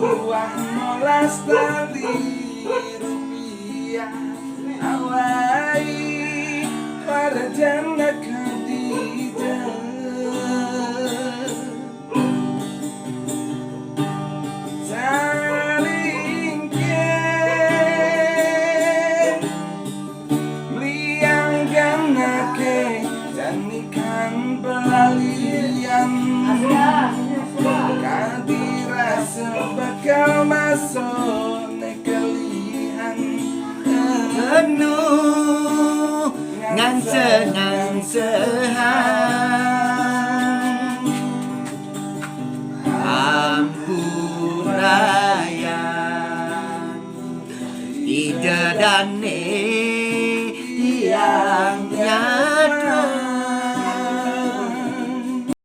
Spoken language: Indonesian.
Tuah molas tali rupiah awai para janda Khadijah salingke meliangkan nake janikan pelalian kadira sebakal masuk nekelihan penuh nganse